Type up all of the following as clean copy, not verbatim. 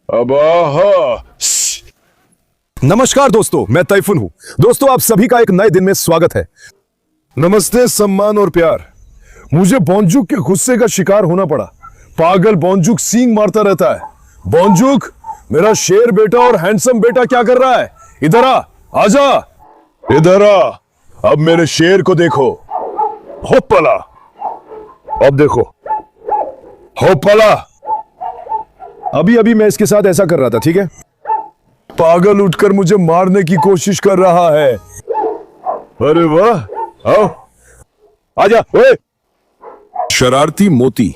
अब नमस्कार दोस्तों, मैं तैफुन हूं। दोस्तों, आप सभी का एक नए दिन में स्वागत है। नमस्ते, सम्मान और प्यार। मुझे बॉन्जुक के गुस्से का शिकार होना पड़ा। पागल बॉन्जुक सींग मारता रहता है। बॉन्जुक, मेरा शेर बेटा और हैंडसम बेटा क्या कर रहा है? इधर आ, आजा, इधर आ। अब मेरे शेर को देखो। होप्पला, अब देखो, होप्पला। अभी अभी मैं इसके साथ ऐसा कर रहा था, ठीक है? पागल उठकर मुझे मारने की कोशिश कर रहा है। अरे वाह, आओ, आजा। ओए, शरारती मोती।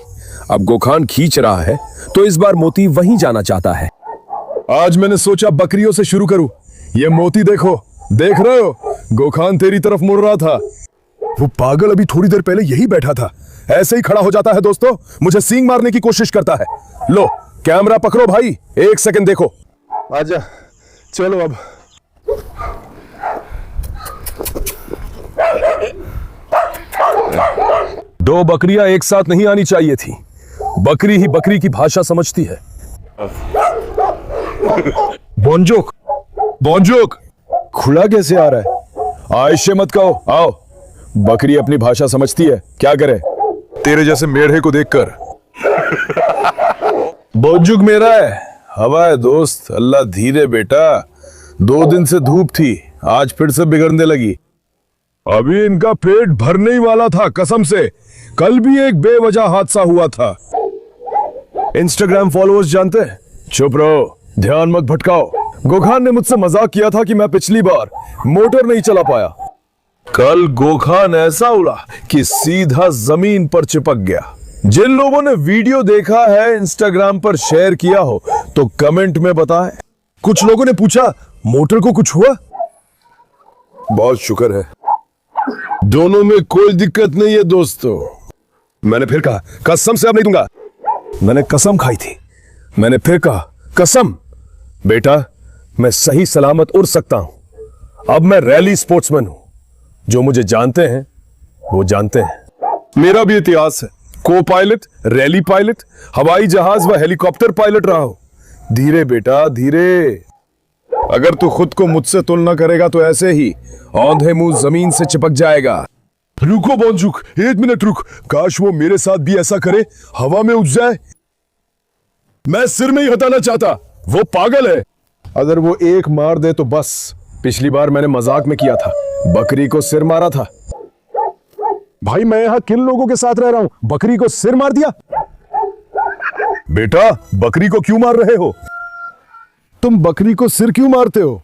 अब गोखान खींच रहा है तो इस बार मोती वहीं जाना चाहता है। आज मैंने सोचा बकरियों से शुरू करूं। ये मोती देखो, देख रहे हो? गोखान तेरी तरफ मुड़ रहा था। वो पागल अभी थोड़ी देर पहले यही बैठा था। ऐसे ही खड़ा हो जाता है दोस्तों, मुझे सींग मारने की कोशिश करता है। लो, कैमरा पकड़ो भाई, एक सेकंड देखो। आजा, चलो अब। दो बकरियां एक साथ नहीं आनी चाहिए थी। बकरी ही बकरी की भाषा समझती है। बॉन्जुक, बॉन्जुक, खुला कैसे आ रहा है? आयशे मत कहो, आओ। बकरी अपनी भाषा समझती है, क्या करे तेरे जैसे मेढ़े को देखकर। बॉन्जुक मेरा है, हवा है दोस्त। अल्लाह धीरे बेटा, 2 दिन से धूप थी, आज फिर से बिगड़ने लगी। अभी इनका पेट भरने ही वाला था, कसम से। कल भी एक बेवजह हादसा हुआ था। इंस्टाग्राम फॉलोअर्स जानते हैं? चुप रहो, ध्यान मत भटकाओ। गोखान ने मुझसे मजाक किया था कि मैं पिछली बार मोटर नहीं चला पाया। कल गोखान ऐसा उड़ा कि सीधा जमीन पर चिपक गया। जिन लोगों ने वीडियो देखा है, इंस्टाग्राम पर शेयर किया हो तो कमेंट में बताएं। कुछ लोगों ने पूछा, मोटर को कुछ हुआ? बहुत शुक्र है, दोनों में कोई दिक्कत नहीं है दोस्तों। मैंने फिर कहा, कसम से अब नहीं दूंगा। मैंने कसम खाई थी, मैंने फिर कहा, कसम। बेटा, मैं सही सलामत उड़ सकता हूं। अब मैं रैली स्पोर्ट्समैन हूं। जो मुझे जानते हैं वो जानते हैं। मेरा भी इतिहास है। को पायलट, रैली पायलट, हवाई जहाज व हेलीकॉप्टर पायलट रहा हूं। धीरे बेटा, धीरे। अगर तू खुद को मुझसे तुलना करेगा तो ऐसे ही औंधे मुंह जमीन से चिपक जाएगा। रुको बॉन्जुक, 1 मिनट रुक। काश वो मेरे साथ भी ऐसा करे, हवा में उठ जाए। मैं सिर में ही हटाना चाहता, वो पागल है। अगर वो एक मार दे तो बस। पिछली बार मैंने मजाक में किया था, बकरी को सिर मारा था। भाई, मैं यहां किन लोगों के साथ रह रहा हूं? बकरी को सिर मार दिया? बेटा, बकरी को क्यों मार रहे हो? तुम बकरी को सिर क्यों मारते हो?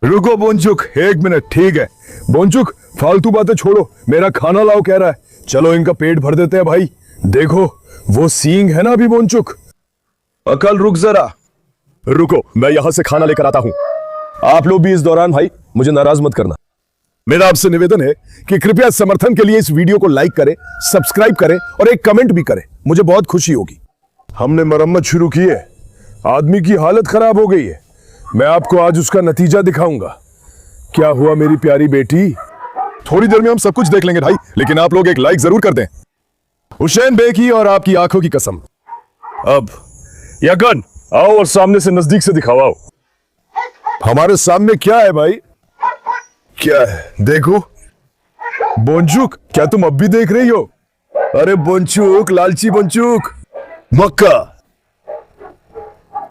रुको बोंचुक, 1 मिनट। ठीक है बोंचुक, फालतू बातें छोड़ो, मेरा खाना लाओ कह रहा है। चलो इनका पेट भर देते हैं भाई। देखो, वो सींग है ना अभी बोंचुक। अकल, रुक जरा। रुको, मैं यहां से खाना लेकर आता हूं। आप लोग भी इस दौरान भाई मुझे नाराज मत करना। मेरा आपसे निवेदन है कि कृपया समर्थन के लिए इस वीडियो को लाइक करें, सब्सक्राइब करें और एक कमेंट भी करें, मुझे बहुत खुशी होगी। हमने मरम्मत शुरू की है, आदमी की हालत खराब हो गई है। मैं आपको आज उसका नतीजा दिखाऊंगा। क्या हुआ मेरी प्यारी बेटी? थोड़ी देर में हम सब कुछ देख लेंगे भाई, लेकिन आप लोग एक लाइक जरूर कर दें। हुसैन बे की और आपकी आंखों की कसम। अब या गन आओ और सामने से नजदीक से दिखाओ। आओ। हमारे सामने क्या है भाई? क्या है देखो। बोंचुक, क्या तुम अब भी देख रही हो? अरे बोंचुक, लालची बोंचुक। मक्का,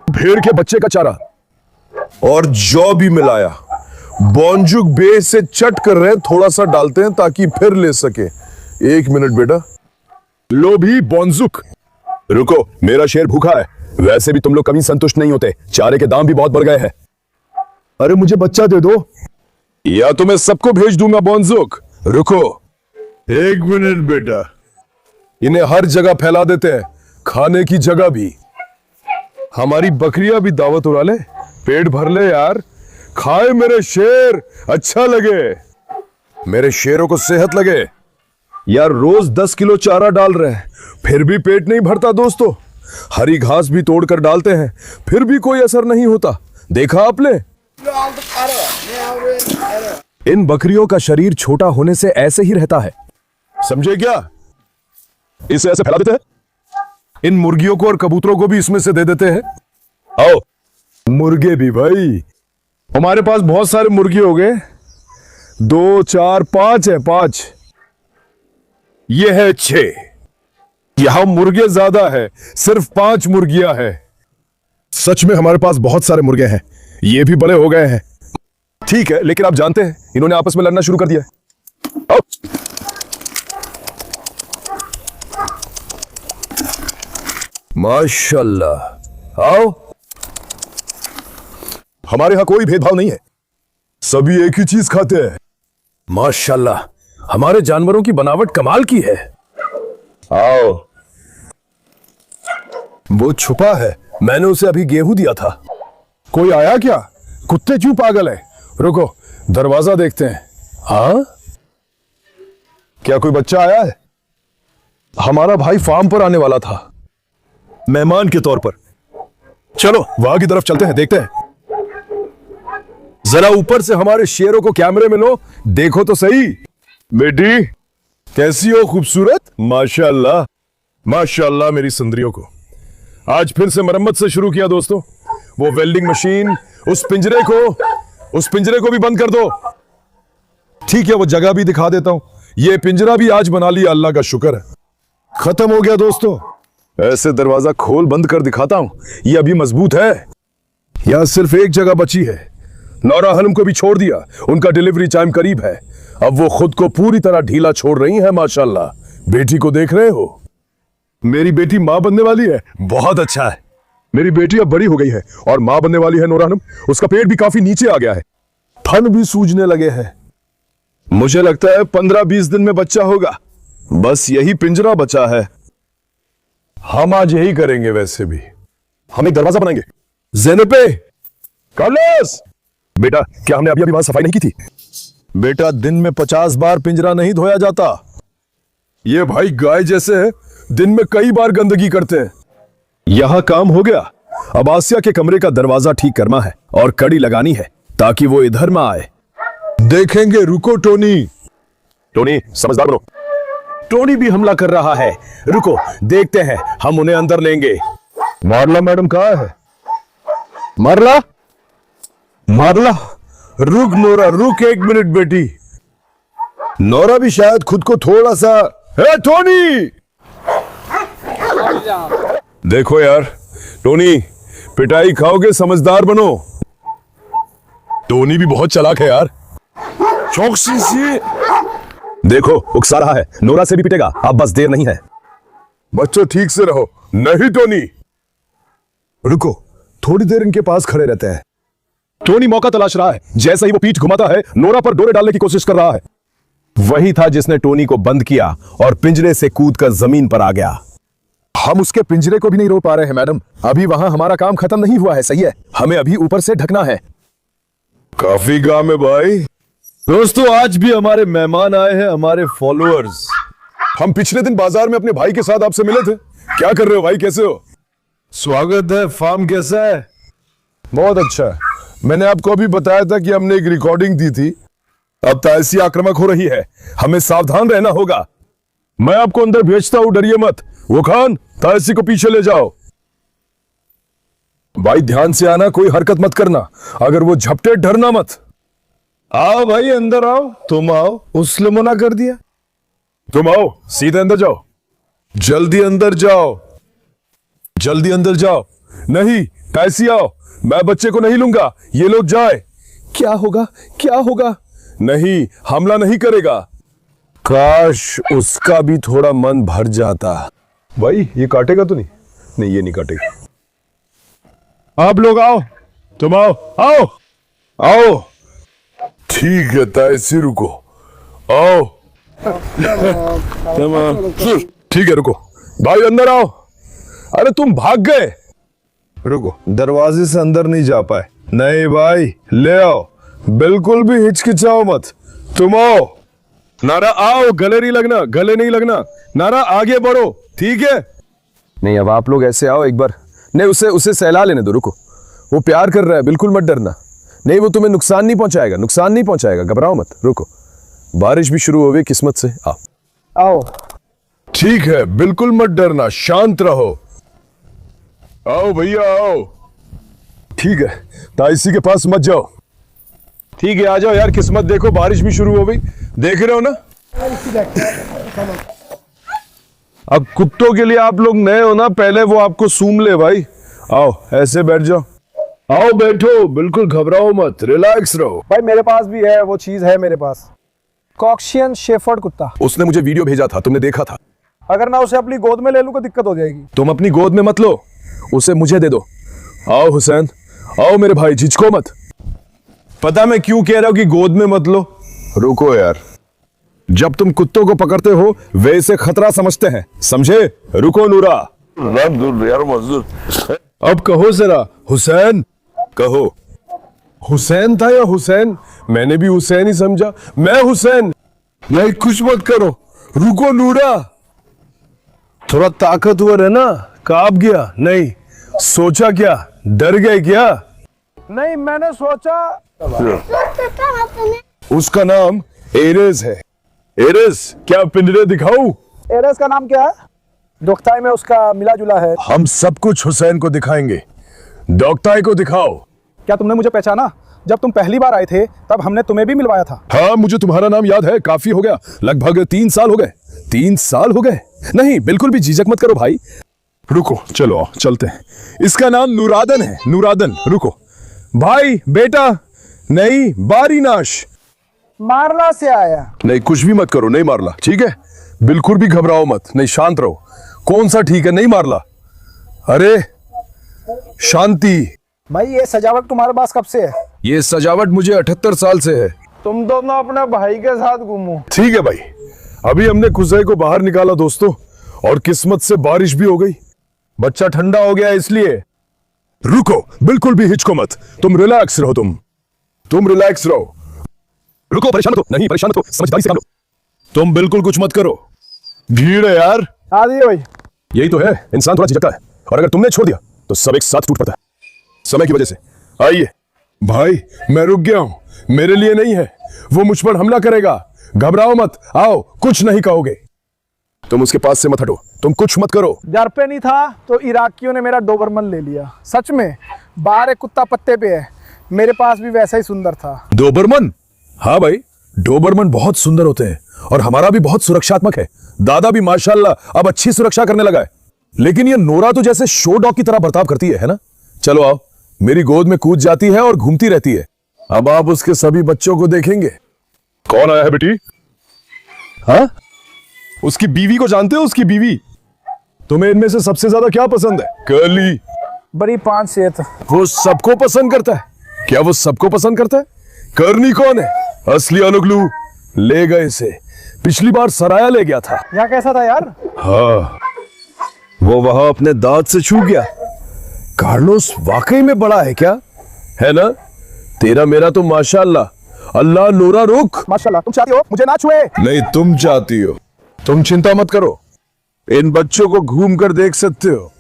भेड़ के बच्चे का चारा और जौ भी मिलाया। बोंचुक बे से चट कर रहे हैं, थोड़ा सा डालते हैं ताकि फिर ले सके। 1 मिनट बेटा। लो भी बोंचुक। रुको, मेरा शेर भूखा है। वैसे भी तुम लोग कभी संतुष्ट नहीं होते, चारे के दाम भी बहुत बढ़ गए हैं। अरे मुझे बच्चा दे दो या तो मैं सबको भेज दूंगा बोंचुक। रुको 1 मिनट बेटा। इन्हें हर जगह फैला देते हैं, खाने की जगह भी। हमारी बकरियां भी दावत उड़ा ले, पेट भर ले यार। खाए मेरे शेर, अच्छा लगे, मेरे शेरों को सेहत लगे। यार रोज 10 किलो चारा डाल रहे हैं, फिर भी पेट नहीं भरता दोस्तों। हरी घास भी तोड़कर डालते हैं, फिर भी कोई असर नहीं होता। देखा आपने? इन बकरियों का शरीर छोटा होने से ऐसे ही रहता है, समझे क्या? इसे ऐसे फैला देते हैं। इन मुर्गियों को और कबूतरों को भी इसमें से दे देते हैं। आओ मुर्गे भी भाई, हमारे पास बहुत सारे मुर्गे हो गए। 2 4 5 है, 5। ये है 6। यहां मुर्गे ज्यादा है, सिर्फ 5 मुर्गियां हैं। सच में हमारे पास बहुत सारे मुर्गे हैं, ये भी बड़े हो गए हैं। ठीक है, लेकिन आप जानते हैं इन्होंने आपस में लड़ना शुरू कर दिया है। आओ। माशाल्लाह, आओ। हमारे यहां कोई भेदभाव नहीं है, सभी एक ही चीज खाते हैं। माशाल्लाह, हमारे जानवरों की बनावट कमाल की है। आओ। वो छुपा है, मैंने उसे अभी गेहूं दिया था। कोई आया क्या? कुत्ते क्यों पागल है? रुको, दरवाजा देखते हैं। हाँ, क्या कोई बच्चा आया है? हमारा भाई फार्म पर आने वाला था, मेहमान के तौर पर। चलो वहां की तरफ चलते हैं, देखते हैं। जरा ऊपर से हमारे शेरों को कैमरे में लो, देखो तो सही। बेटी कैसी हो खूबसूरत? माशाल्लाह माशाल्लाह। मेरी सुंदरियों को आज फिर से मरम्मत से शुरू किया दोस्तों। वो वेल्डिंग मशीन, उस पिंजरे को भी बंद कर दो। ठीक है, वो जगह भी दिखा देता हूं। ये पिंजरा भी आज बना लिया, अल्लाह का शुक्र है। खत्म हो गया दोस्तों। ऐसे दरवाजा खोल बंद कर दिखाता हूं, ये अभी मजबूत है। यहां सिर्फ एक जगह बची है। नौरा हनम को भी छोड़ दिया, उनका डिलीवरी टाइम करीब है। अब वो खुद को पूरी तरह ढीला छोड़ रही है। माशाल्लाह। बेटी को देख रहे हो? मेरी बेटी मां बनने वाली है। बहुत अच्छा है। मेरी बेटी अब बड़ी हो गई है और मां बनने वाली है नौरा हनम। उसका पेट भी काफी नीचे आ गया है, फन भी सूजने लगे हैं। मुझे लगता है 15-20 दिन में बच्चा होगा। बस यही पिंजरा बचा है। हम आज यही करेंगे। वैसे भी हम एक दरवाजा बनाएंगे। ज़ैनबे, कार्लोस, बेटा क्या हमने अभी वहां सफाई नहीं की थी? बेटा दिन में 50 बार पिंजरा नहीं धोया जाता। ये भाई गाय जैसे है, दिन में कई बार गंदगी करते हैं। यहां काम हो गया। अब आसिया के कमरे का दरवाजा ठीक करना है और कड़ी लगानी है ताकि वो इधर ना आए। देखेंगे, रुको टोनी। टोनी समझदार बनो। टोनी भी हमला कर रहा है। रुको देखते हैं, हम उन्हें अंदर लेंगे। मारला मैडम कहाँ है? मारला, मारला, रुक नोरा, रुक 1 मिनट बेटी। नोरा भी शायद खुद को थोड़ा सा। हे टोनी, देखो यार, टोनी पिटाई खाओगे, समझदार बनो। टोनी भी बहुत चालाक है यार। चौकसी से देखो, उकसा रहा है। नोरा से भी पिटेगा, अब बस देर नहीं है। बच्चों ठीक से रहो। नहीं टोनी, रुको, थोड़ी देर इनके पास खड़े रहते हैं। टोनी मौका तलाश रहा है। जैसे ही वो पीठ घुमाता है, नोरा पर डोरे डालने की कोशिश कर रहा है। वही था जिसने टोनी को बंद किया और पिंजरे से कूदकर जमीन पर आ गया। हम उसके पिंजरे को भी नहीं रोक पा रहे हैं मैडम। अभी वहां हमारा काम खत्म नहीं हुआ है। सही है, हमें अभी ऊपर से ढकना है। काफी काम है भाई। दोस्तों आज भी हमारे मेहमान आए हैं, हमारे फॉलोअर्स। हम पिछले दिन बाजार में अपने भाई के साथ आपसे मिले थे। क्या कर रहे हो भाई, कैसे हो? स्वागत है। फार्म कैसा है? बहुत अच्छा है। मैंने आपको अभी बताया था कि हमने एक रिकॉर्डिंग दी थी। अब तायसी आक्रामक हो रही है, हमें सावधान रहना होगा। मैं आपको अंदर भेजता हूं, डरिए मत। वो खान, तायसी को पीछे ले जाओ। भाई ध्यान से आना, कोई हरकत मत करना। अगर वो झपटे, डरना मत। आओ भाई अंदर आओ। तुम आओ, उसने मना कर दिया। तुम आओ, सीधे अंदर जाओ। जल्दी अंदर जाओ, जल्दी अंदर जाओ। नहीं, तायसी आओ। मैं बच्चे को नहीं लूंगा, ये लोग जाए। क्या होगा, क्या होगा? नहीं, हमला नहीं करेगा। काश उसका भी थोड़ा मन भर जाता। भाई ये काटेगा तो नहीं? नहीं, ये नहीं काटेगा। आप लोग आओ, तुम आओ, आओ आओ। ठीक है तायसी, रुको, आओ। ठीक है, रुको भाई, अंदर आओ। अरे तुम भाग गए। रुको, दरवाजे से अंदर नहीं जा पाए। नहीं भाई, ले आओ। बिल्कुल भी हिचकिचाओ मत। तुम आओ। नारा आओ, गले नहीं लगना, गले नहीं लगना। नारा आगे बढ़ो, ठीक है? नहीं, अब आप लोग ऐसे आओ एक बार। नहीं, उसे सहला लेने दो। रुको, वो प्यार कर रहा है, बिल्कुल मत डरना। नहीं, वो तुम्हें नुकसान नहीं पहुंचाएगा, नुकसान नहीं पहुंचाएगा, घबराओ मत। रुको, बारिश भी शुरू हो गई किस्मत से। आओ आओ। ठीक है, बिल्कुल मत डरना, शांत रहो। आओ भैया आओ। ठीक है, ताइसी के पास मत जाओ। ठीक है, आ जाओ यार, किस्मत देखो, बारिश भी शुरू हो गई, देख रहे हो ना। अब कुत्तों के लिए आप लोग नए हो ना, पहले वो आपको सूंघ ले भाई। आओ ऐसे बैठ जाओ। आओ बैठो, बिल्कुल घबराओ मत, रिलैक्स रहो। भाई मेरे पास भी है, वो चीज है मेरे पास, कॉक्सियन शेफर्ड कुत्ता। उसने मुझे वीडियो भेजा था, तुमने देखा था। अगर मैं उसे अपनी गोद में ले लूं तो दिक्कत हो जाएगी। तुम अपनी गोद में मत लो, उसे मुझे दे दो। आओ हुसैन, आओ मेरे भाई, झिझको मत। पता मैं क्यों कह रहा हूं कि गोद में मत लो। रुको यार, जब तुम कुत्तों को पकड़ते हो वे इसे खतरा समझते हैं, समझे? रुको नूरा। अब कहो जरा, हुसैन कहो। हुसैन था या हुसैन? मैंने भी हुसैन ही समझा। मैं हुसैन। नहीं, कुछ मत करो, रुको नूरा। थोड़ा ताकतवर है ना, कांप गया? नहीं। सोचा क्या, डर गए क्या? नहीं, मैंने सोचा। उसका नाम एरेस है। एरेस, क्या पिंजरे दिखाऊं? एरेस का नाम क्या है? डॉक्टाई में उसका मिला जुला है। हम सब कुछ हुसैन को दिखाएंगे, डॉक्टाई को दिखाओ। क्या तुमने मुझे पहचाना? जब तुम पहली बार आए थे तब हमने तुम्हें भी मिलवाया था। हाँ, मुझे तुम्हारा नाम याद है, काफी हो गया, लगभग 3 साल हो गए। 3 साल हो गए? नहीं, बिल्कुल भी झिझक मत करो भाई। रुको, चलो चलते हैं। इसका नाम नूरादन है, नूरादन। रुको भाई, बेटा नहीं, बारीनाश। मारला से आया। नहीं, कुछ भी मत करो, नहीं मारला, ठीक है? बिल्कुल भी घबराओ मत, नहीं, शांत रहो। कौन सा ठीक है, नहीं मारला? अरे शांति। भाई ये सजावट तुम्हारे पास कब से है? ये सजावट मुझे 78 साल से है। तुम दोनों अपने भाई के साथ घूमो। ठीक है भाई, अभी हमने कुजै को बाहर निकाला दोस्तों, और किस्मत से बारिश भी हो गई, बच्चा ठंडा हो गया इसलिए। रुको, बिल्कुल भी हिचको मत, तुम रिलैक्स रहो, तुम रिलैक्स रहो। रुको, परेशान मत हो, नहीं परेशान मत हो, समझदारी से काम लो। तुम बिल्कुल कुछ मत करो। भीड़ है यार। आ दिए भाई। यही तो है, इंसान थोड़ा झिझकता है, और अगर तुमने छोड़ दिया तो सब एक साथ टूट पड़ता है, समय की वजह से। आइए भाई, मैं रुक गया हूं, मेरे लिए नहीं है, वो मुझ पर हमला करेगा। घबराओ मत, आओ, कुछ नहीं कहोगे। तुम उसके पास से मत हटो, तुम कुछ मत करो। घर पे नहीं था तो इराकियों ने मेरा डोबरमन ले लिया। सच में, बाहर एक कुत्ता पत्ते पे है, मेरे पास भी वैसा ही सुंदर था। डोबरमन? हाँ भाई, डोबरमन बहुत सुंदर होते हैं, और हमारा भी बहुत सुरक्षात्मक है। दादा भी माशाल्लाह अब अच्छी सुरक्षा करने लगा है। लेकिन ये नोरा तो जैसे शो डॉग की तरह बर्ताव करती है ना? चलो आओ, मेरी गोद में कूद जाती है और घूमती रहती है। अब आप उसके सभी बच्चों को देखेंगे। कौन आया है बेटी? हाँ, उसकी बीवी को जानते हो? उसकी बीवी। तुम्हें इनमें से सबसे ज्यादा क्या पसंद है? कर्ली। बड़ी 5 सेत। वो सबको पसंद करता है? क्या वो सबको पसंद करता है? कर्नी कौन है? असली अनुगलू। ले गए इसे, पिछली बार सराया ले गया था। यहाँ कैसा था यार? हाँ, वो वहां अपने दांत से छू गया। कार्लोस वाकई में बड़ा है क्या? है ना? तेरा मेरा तो माशाल्लाह। अल्लाह, नोरा रुक। माशाल्लाह, तुम चाहती हो मुझे ना छुए? नहीं, तुम चाहती हो। तुम चिंता मत करो, इन बच्चों को घूम कर देख सकते हो।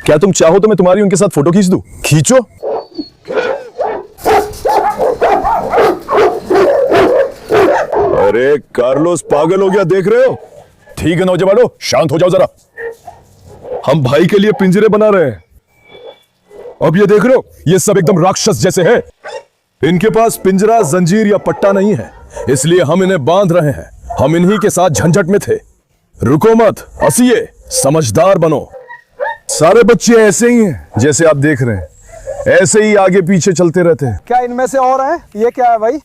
क्या तुम चाहो तो मैं तुम्हारी उनके साथ फोटो खींच दूं? खींचो। अरे कार्लोस पागल हो गया, देख रहे हो? ठीक है नौजवानों, शांत हो जाओ जरा, हम भाई के लिए पिंजरे बना रहे हैं। अब ये देख रहे हो, ये सब एकदम राक्षस जैसे है। इनके पास पिंजरा, जंजीर या पट्टा नहीं है, इसलिए हम इन्हें बांध रहे हैं। हम इन्हीं के साथ झंझट में थे। रुको मत, हंसिए, समझदार बनो। सारे बच्चे ऐसे ही हैं जैसे आप देख रहे हैं, ऐसे ही आगे पीछे चलते रहते हैं। क्या इनमें से और हैं? ये क्या है भाई?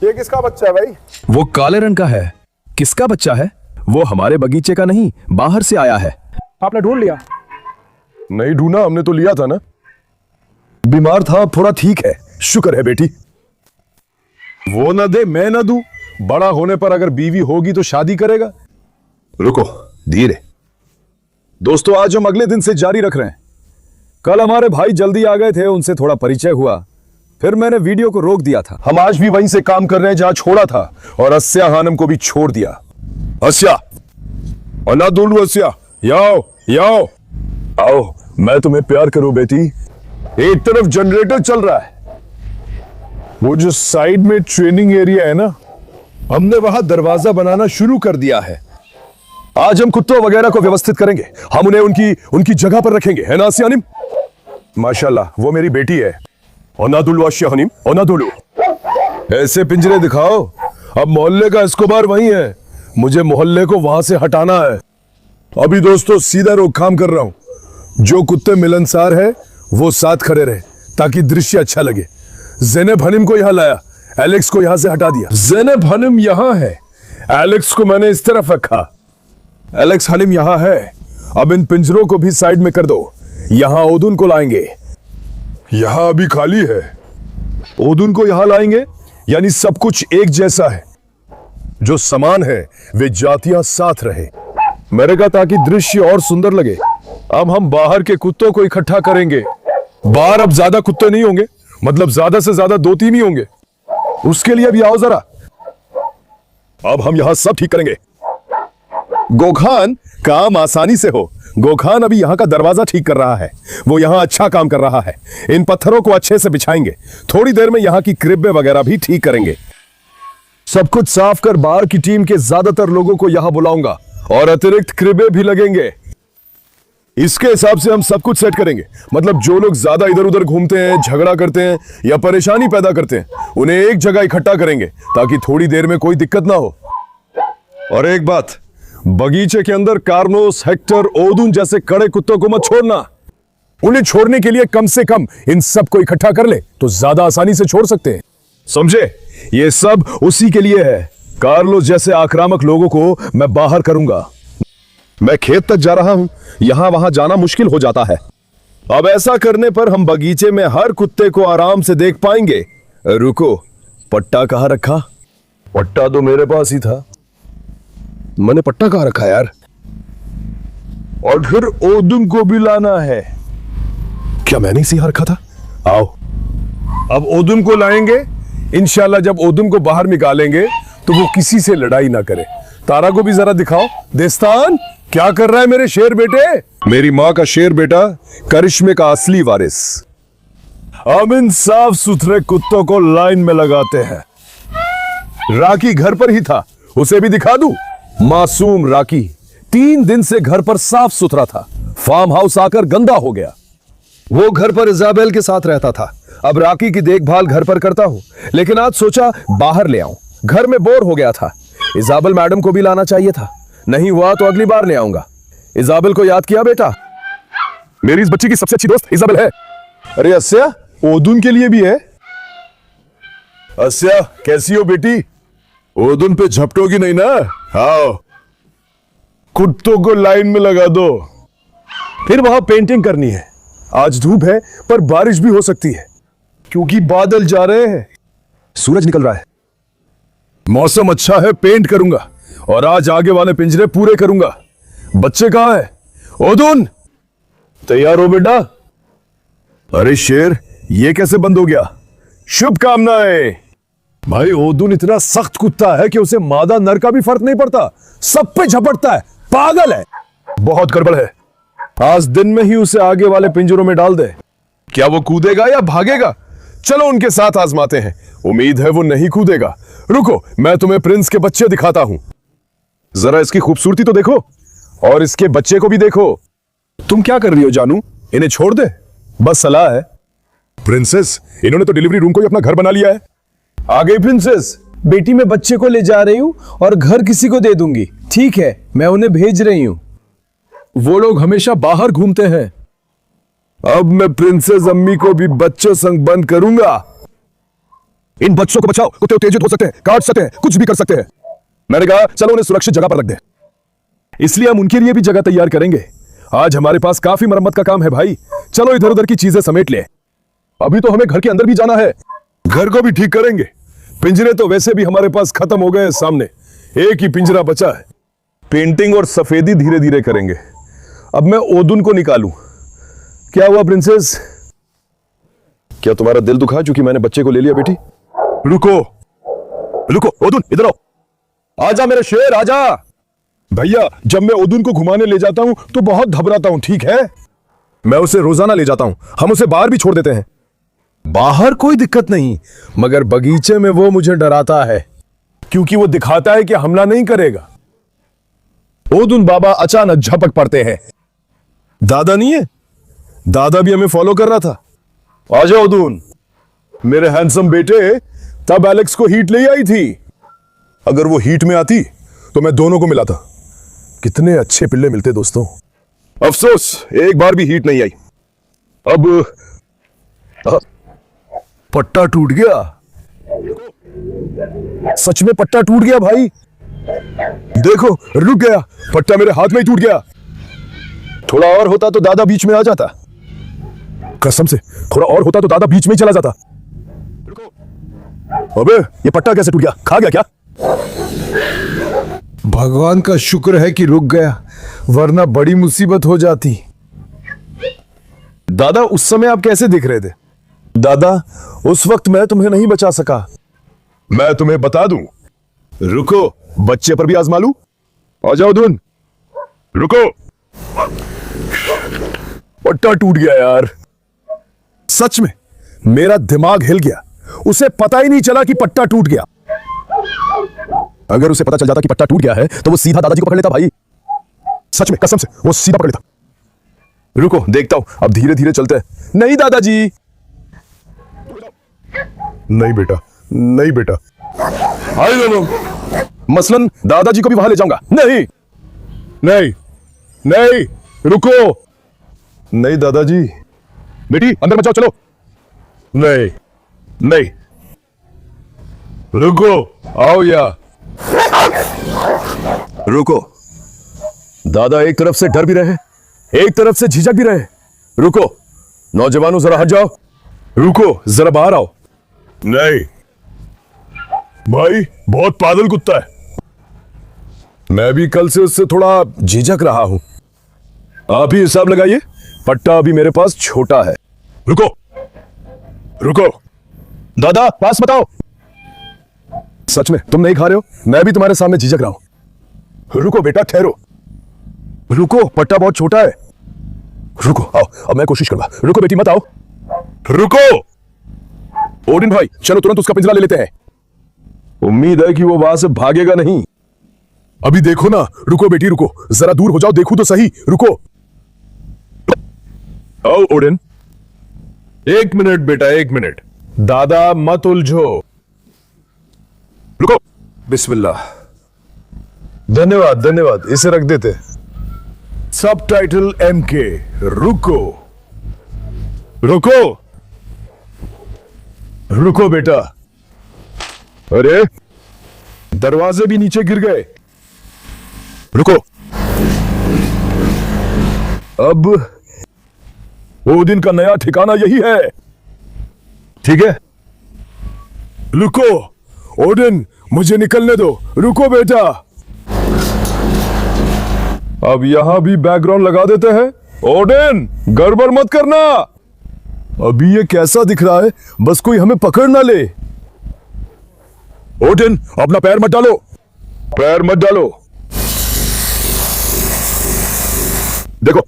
ये किसका बच्चा है भाई? वो काले रंग का है। किसका बच्चा है? वो हमारे बगीचे का नहीं, बाहर से आया है। आपने ढूंढ लिया? नहीं ढूंढा, हमने तो लिया था ना। बीमार था, अब थोड़ा ठीक है, शुक्र है बेटी। वो ना दे, मैं ना दूं। बड़ा होने पर अगर बीवी होगी तो शादी करेगा। रुको, धीरे। दोस्तों, आज हम अगले दिन से जारी रख रहे हैं। कल हमारे भाई जल्दी आ गए थे, उनसे थोड़ा परिचय हुआ, फिर मैंने वीडियो को रोक दिया था। हम आज भी वहीं से काम कर रहे हैं जहां छोड़ा था, और अस्या हानम को भी छोड़ दिया। अस्या, अनादुल अस्या, याओ याओ आओ, मैं तुम्हें प्यार करूं बेटी। एक तरफ जनरेटर चल रहा है, वो जो साइड में ट्रेनिंग एरिया है ना, हमने वहां दरवाजा बनाना शुरू कर दिया है। आज हम कुत्तों वगैरह को व्यवस्थित करेंगे। हम उन्हें उनकी उनकी जगह पर रखेंगे, है ना सियानिम? माशाल्लाह, वो मेरी बेटी है। ओनादुलु अश्याहनीम, ओनादुलु। ऐसे पिंजरे दिखाओ। अब मोहल्ले का एस्कोबार वही है, मुझे मोहल्ले को वहां से हटाना है। अभी दोस्तों सीधा रोकथाम कर रहा हूं। जो कुत्ते मिलनसार है वो साथ खड़े रहे ताकि दृश्य अच्छा लगे। ज़ैनब हनीम को यहां लाया, एलेक्स को यहां से हटा दिया। ज़ैनब हनीम यहां है, एलेक्स को मैंने इस तरफ रखा। एलेक्स हनीम यहां है। अब इन पिंजरों को भी साइड में कर दो। यहां ओदुन को लाएंगे। यहां अभी खाली है, ओदुन को यहां लाएंगे। यानी सब कुछ एक जैसा है, जो समान है वे जातियां साथ रहे। मैंने कहा ताकि दृश्य और सुंदर लगे। अब हम बाहर के कुत्तों को इकट्ठा करेंगे। बाहर अब ज्यादा कुत्ते नहीं होंगे, मतलब ज्यादा से ज्यादा 2-3 ही होंगे। उसके लिए अभी आओ जरा। अब हम यहां सब ठीक करेंगे। गोखान, काम आसानी से हो। गोखान अभी यहां का दरवाजा ठीक कर रहा है। वो यहां अच्छा काम कर रहा है। इन पत्थरों को अच्छे से बिछाएंगे। थोड़ी देर में यहां की क्रिब्बे वगैरह भी ठीक करेंगे। सब कुछ साफ कर बाहर की टीम के ज्यादातर लोगों को यहां बुलाऊंगा और अतिरिक्त क्रिब्बे भी लगेंगे। इसके हिसाब से हम सब कुछ सेट करेंगे। मतलब जो लोग ज्यादा इधर उधर घूमते हैं, झगड़ा करते हैं या परेशानी पैदा करते हैं, उन्हें एक जगह इकट्ठा करेंगे ताकि थोड़ी देर में कोई दिक्कत ना हो। और एक बात, बगीचे के अंदर कार्नोस, हेक्टर, ओदुन जैसे कड़े कुत्तों को मत छोड़ना। उन्हें छोड़ने के लिए कम से कम इन सब को इकट्ठा कर ले तो ज्यादा आसानी से छोड़ सकते हैं। समझे? ये सब उसी के लिए है। कार्लोस जैसे आक्रामक लोगों को मैं बाहर करूंगा। मैं खेत तक जा रहा हूं, यहां वहां जाना मुश्किल हो जाता है। अब ऐसा करने पर हम बगीचे में हर कुत्ते को आराम से देख पाएंगे। रुको, पट्टा कहां रखा? पट्टा तो मेरे पास ही था। मैंने पट्टा कहां रखा यार? और फिर ओदुन को भी लाना है। क्या मैंने इसे यहां रखा था? आओ, अब ओदुन को लाएंगे। इंशाल्लाह जब ओदुन को बाहर निकालेंगे तो वो किसी से लड़ाई ना करे। तारा को भी जरा दिखाओ। देस्तान, क्या कर रहा है मेरे शेर बेटे? मेरी मां का शेर बेटा, करिश्मे का असली वारिस। हम इन साफ सुथरे कुत्तों को लाइन में लगाते हैं। राकी घर पर ही था, उसे भी दिखा दूं। मासूम राकी 3 दिन से घर पर साफ सुथरा था। फार्म हाउस आकर गंदा हो गया। वो घर पर इजाबेल के साथ रहता था। अब राकी की देखभाल घर पर करता हूं, लेकिन आज सोचा बाहर ले आऊं। घर में बोर हो गया था। इजाबेल मैडम को भी लाना चाहिए था। नहीं हुआ तो अगली बार ले आऊंगा। इजाबेल को याद किया बेटा? मेरी इस बच्ची की सबसे अच्छी दोस्त इजाबेल है। अरे अस्या, ओदुन के लिए भी है। अस्या, कैसी हो बेटी? ओदुन पे झपटोगी नहीं ना? आओ, कुत्तों को लाइन में लगा दो। फिर वहां पेंटिंग करनी है। आज धूप है पर बारिश भी हो सकती है क्योंकि बादल जा रहे हैं। सूरज निकल रहा है। मौसम अच्छा है, पेंट करूंगा और आज आगे वाले पिंजरे पूरे करूंगा। बच्चे कहां है? ओदुन, तैयार हो बेटा? अरे शेर, ये कैसे बंद हो गया? शुभकामनाएं। भाई ओदुन इतना सख्त कुत्ता है कि उसे मादा नर का भी फर्क नहीं पड़ता। सब पे झपटता है, पागल है। बहुत गड़बड़ है। आज दिन में ही उसे आगे वाले पिंजरों में डाल दे। क्या वो कूदेगा या भागेगा? चलो उनके साथ आजमाते हैं। उम्मीद है वो नहीं कूदेगा। रुको, मैं तुम्हें प्रिंस के बच्चे दिखाता हूं। जरा इसकी खूबसूरती तो देखो और इसके बच्चे को भी देखो। तुम क्या कर रही हो जानू? इन्हें छोड़ दे, बस सलाह है। प्रिंसेस, इन्होंने तो डिलीवरी रूम को ही अपना घर बना लिया है। आ गई प्रिंसेस? बेटी मैं बच्चे को ले जा रही हूँ और घर किसी को दे दूंगी। ठीक है, मैं उन्हें भेज रही हूँ। वो लोग हमेशा बाहर घूमते हैं। अब मैं प्रिंसेस अम्मी को भी बच्चों संग बंद करूंगा। इन बच्चों को बचाओ, कुत्ते उत्तेजित हो सकते हैं, काट सकते हैं, कुछ भी कर सकते हैं। मैंने कहा चलो उन्हें सुरक्षित जगह पर रख दे। इसलिए हम उनके लिए भी जगह तैयार करेंगे। आज हमारे पास काफी मरम्मत का काम है भाई। चलो इधर उधर की चीजें समेट ले। अभी तो हमें घर के अंदर भी जाना है। घर को भी ठीक करेंगे। पिंजरे तो वैसे भी हमारे पास खत्म हो गए हैं। सामने एक ही पिंजरा बचा है। पेंटिंग और सफेदी धीरे धीरे करेंगे। अब मैं ओदुन को निकालूं। क्या हुआ प्रिंसेस? क्या तुम्हारा दिल दुखा क्योंकि मैंने बच्चे को ले लिया? बेटी रुको रुको, ओदुन इधर आओ। आजा मेरे शेर, आजा। भैया, जब मैं ओदुन को घुमाने ले जाता हूं तो बहुत घबराता हूं, ठीक है? मैं उसे रोजाना ले जाता हूं। हम उसे बाहर भी छोड़ देते हैं। बाहर कोई दिक्कत नहीं, मगर बगीचे में वो मुझे डराता है क्योंकि वो दिखाता है कि हमला नहीं करेगा। ओदुन बाबा अचानक झपक पड़ते हैं। दादा नहीं है, दादा भी हमें फॉलो कर रहा था। आजा ओदुन, मेरे हैंडसम बेटे, तब एलेक्स को हीट ले आई थी। अगर वो हीट में आती तो मैं दोनों को मिलाता। कितने अच्छे पिल्ले मिलते दोस्तों। अफसोस एक बार भी हीट नहीं आई। अब पट्टा टूट गया। सच में पट्टा टूट गया भाई। देखो रुक गया, पट्टा मेरे हाथ में ही टूट गया। थोड़ा और होता तो दादा बीच में आ जाता। कसम से थोड़ा और होता तो दादा बीच में ही चला जाता। अबे ये पट्टा कैसे टूट गया? खा गया क्या? भगवान का शुक्र है कि रुक गया, वरना बड़ी मुसीबत हो जाती। दादा उस समय आप कैसे दिख रहे थे? दादा उस वक्त मैं तुम्हें नहीं बचा सका। मैं तुम्हें बता दूं। रुको, बच्चे पर भी आजमा लूं। आ जाओ धुन। रुको, पट्टा टूट गया यार। सच में मेरा दिमाग हिल गया। उसे पता ही नहीं चला कि पट्टा टूट गया। अगर उसे पता चल जाता कि पट्टा टूट गया है तो वो सीधा दादाजी को पकड़ लेता भाई। सच में कसम से वो सीधा पकड़ लेता। रुको देखता हूं, अब धीरे धीरे चलते हैं। नहीं दादाजी। नहीं बेटा, नहीं बेटा। आई दोनों, मसलन दादाजी को भी वहां ले जाऊंगा। नहीं नहीं नहीं, रुको। नहीं दादाजी। बेटी अंदर मत जाओ, चलो। नहीं नहीं, रुको, आओ या। रुको, दादा एक तरफ से डर भी रहे, एक तरफ से झिझक भी रहे। रुको नौजवानों, जरा हट जाओ। रुको, जरा बाहर आओ। नहीं भाई, बहुत पागल कुत्ता है। मैं भी कल से उससे थोड़ा झिझक रहा हूं। आप ही हिसाब लगाइए, पट्टा अभी मेरे पास छोटा है। रुको रुको, दादा पास बताओ। सच में तुम नहीं खा रहे हो? मैं भी तुम्हारे सामने झिझक रहा हूं। रुको बेटा, ठहरो। रुको, पट्टा बहुत छोटा है। रुको, आओ, अब मैं कोशिश करूंगा। रुको बेटी, मत आओ। रुको ओडिन भाई, चलो तुरंत उसका पिंजरा ले लेते हैं। उम्मीद है कि वो वहां से भागेगा नहीं। अभी देखो ना। रुको बेटी, रुको, जरा दूर हो जाओ, देखो तो सही। रुको। आओ ओडिन। एक मिनट बेटा, एक मिनट। दादा मत उलझो। रुको। बिस्मिल्लाह। धन्यवाद धन्यवाद, इसे रख देते। सब टाइटल MK। रुको रुको रुको बेटा। अरे दरवाजे भी नीचे गिर गए। रुको। अब ओदिन का नया ठिकाना यही है। ठीक है, रुको ओडिन, मुझे निकलने दो। रुको बेटा। अब यहां भी बैकग्राउंड लगा देते हैं। ओडिन गड़बड़ मत करना। अभी ये कैसा दिख रहा है? बस कोई हमें पकड़ ना ले। ओडिन अपना पैर मत डालो, पैर मत डालो। देखो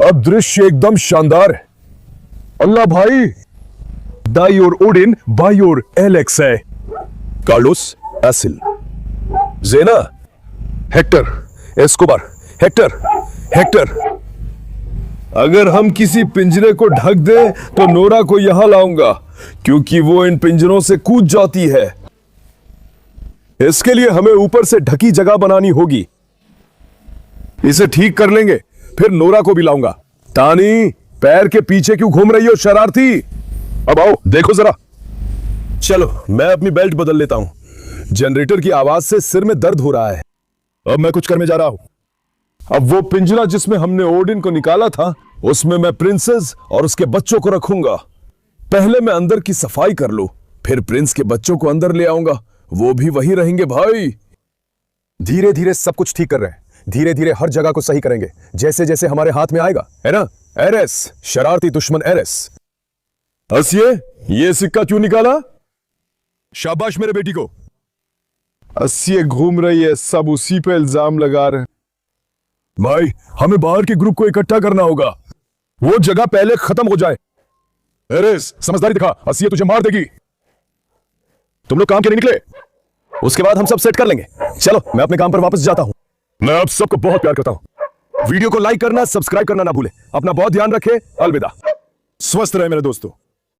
अब दृश्य एकदम शानदार है। अल्लाह भाई, दाई और ओडिन, बाई और एलेक्स है। कार्लोस, एसिल, जेना, हेक्टर, एस्कोबार, हेक्टर, हेक्टर। अगर हम किसी पिंजरे को ढक दे तो नोरा को यहां लाऊंगा, क्योंकि वो इन पिंजरों से कूद जाती है। इसके लिए हमें ऊपर से ढकी जगह बनानी होगी। इसे ठीक कर लेंगे, फिर नोरा को भी लाऊंगा। तानी, पैर के पीछे क्यों घूम रही हो शरारती? अब आओ देखो जरा। चलो मैं अपनी बेल्ट बदल लेता हूं। जनरेटर की आवाज से सिर में दर्द हो रहा है। अब मैं कुछ करने जा रहा हूं। अब वो पिंजरा जिसमें हमने ओडिन को निकाला था, उसमें मैं प्रिंसेस और उसके बच्चों को रखूंगा। पहले मैं अंदर की सफाई कर लूं, फिर प्रिंस के बच्चों को अंदर ले आऊंगा। वो भी वही रहेंगे भाई। धीरे धीरे सब कुछ ठीक कर रहे हैं। धीरे धीरे हर जगह को सही करेंगे, जैसे जैसे हमारे हाथ में आएगा, है ना? एरेस, शरारती दुश्मन एरेस। हंसिए, ये सिक्का क्यों निकाला? शाबाश मेरे बेटी को। हंसिए, घूम रही है, सब उसी पे इल्जाम लगा रहे हैं। भाई हमें बाहर के ग्रुप को इकट्ठा करना होगा। वो जगह पहले खत्म हो जाए। एरेस समझदारी दिखा, हंसिए तुझे मार देगी। तुम लोग काम के नहीं निकले? उसके बाद हम सब सेट कर लेंगे। चलो मैं अपने काम पर वापस जाता हूं। मैं आप सबको बहुत प्यार करता हूं। वीडियो को लाइक करना, सब्सक्राइब करना ना भूले। अपना बहुत ध्यान रखें। अलविदा। स्वस्थ रहे मेरे दोस्तों।